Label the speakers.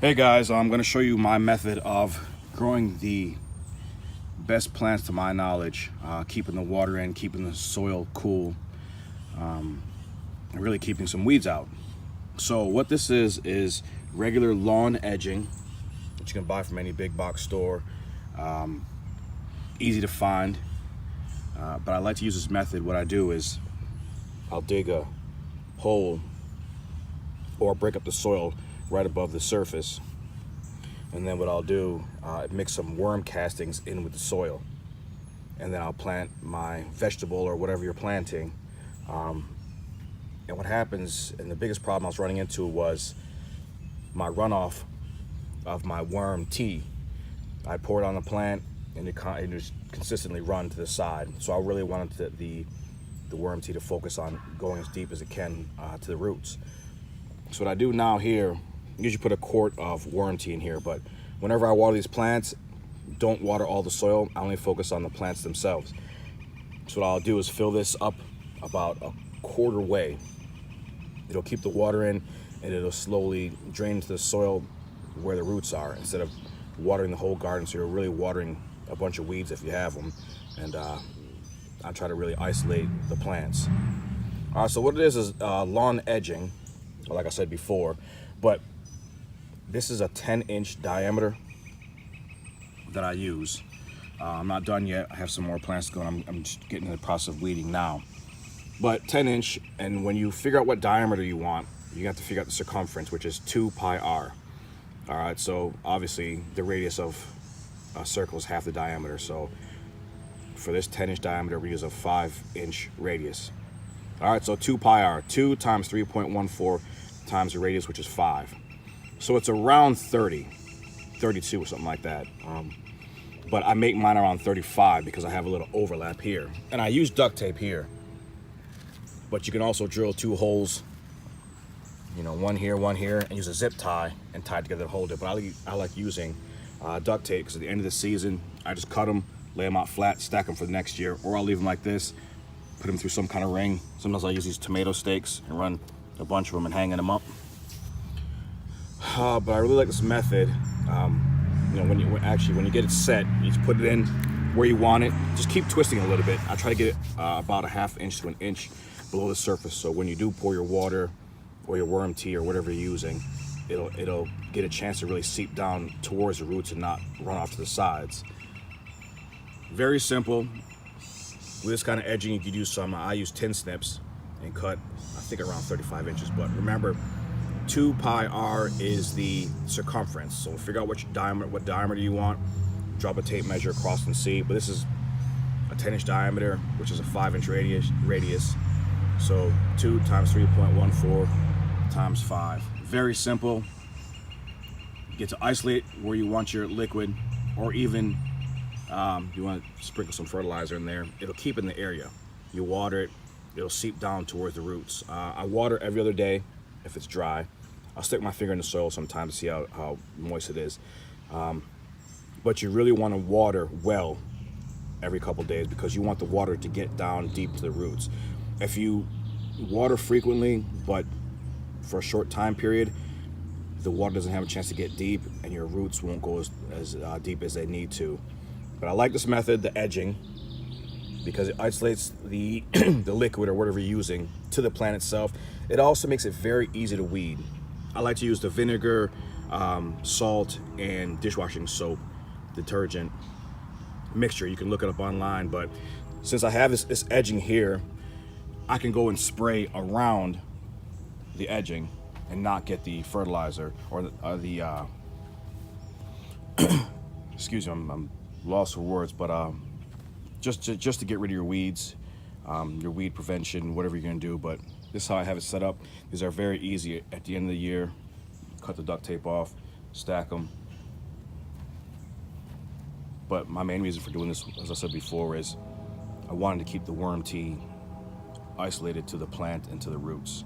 Speaker 1: Hey guys, I'm going to show you my method of growing the best plants to my knowledge, keeping the water in, keeping the soil cool, and really keeping some weeds out. So what this is regular lawn edging that you can buy from any big box store. Easy to find, but I like to use this method. What I do is I'll dig a hole or break up the soil right above the surface, and then what I'll do, mix some worm castings in with the soil, and then I'll plant my vegetable or whatever you're planting. And what happens, and the biggest problem I was running into, was my runoff of my worm tea. I pour it on the plant and it just consistently run to the side. So I really wanted the worm tea to focus on going as deep as it can to the roots. So what I do now here, I usually put a quart of worm tea in here, but whenever I water these plants, don't water all the soil. I only focus on the plants themselves. So what I'll do is fill this up about a quarter way. It'll keep the water in, and it'll slowly drain into the soil where the roots are, instead of watering the whole garden. So you're really watering a bunch of weeds if you have them. And I try to really isolate the plants. All right, so what it is lawn edging, like I said before, but this is a 10-inch diameter that I use. I'm not done yet. I have some more plants going. I'm just getting in the process of weeding now. But 10-inch, and when you figure out what diameter you want, you have to figure out the circumference, which is 2 pi r. All right, so obviously the radius of a circle is half the diameter. So for this 10-inch diameter, we use a 5-inch radius. All right, so 2 pi r, 2 times 3.14 times the radius, which is 5. So it's around 30, 32 or something like that. But I make mine around 35 because I have a little overlap here. And I use duct tape here. But you can also drill 2 holes, one here, and use a zip tie and tie it together to hold it. But I like using duct tape, because at the end of the season, I just cut them, lay them out flat, stack them for the next year, or I'll leave them like this, put them through some kind of ring. Sometimes I use these tomato stakes and run a bunch of them and hanging them up. But I really like this method. When you get it set, you just put it in where you want it. Just keep twisting a little bit. I try to get it about a ½ inch to an inch below the surface, so when you do pour your water or your worm tea or whatever you're using, it'll get a chance to really seep down towards the roots and not run off to the sides. Very simple. With this kind of edging, you could use I use tin snips and cut, I think, around 35 inches. But remember, 2 pi r is the circumference. So figure out what diameter you want. Drop a tape measure across and see. But this is a 10-inch diameter, which is a 5-inch radius. So 2 times 3.14 times 5. Very simple. You get to isolate where you want your liquid, or even you want to sprinkle some fertilizer in there. It'll keep in the area. You water it, it'll seep down towards the roots. I water every other day if it's dry. I'll stick my finger in the soil sometimes to see how moist it is. But you really want to water well every couple days, because you want the water to get down deep to the roots. If you water frequently but for a short time period, the water doesn't have a chance to get deep, and your roots won't go as deep as they need to. But I like this method, the edging, because it isolates the the liquid or whatever you're using to the plant itself. It also makes it very easy to weed. I like to use the vinegar, salt, and dishwashing soap detergent mixture. You can look it up online, but since I have this edging here, I can go and spray around the edging and not get the fertilizer or the excuse me, I'm lost for words, but just to get rid of your weeds, your weed prevention, whatever you're gonna do. But this is how I have it set up. These are very easy. At the end of the year, cut the duct tape off, stack them. But my main reason for doing this, as I said before, is I wanted to keep the worm tea isolated to the plant and to the roots.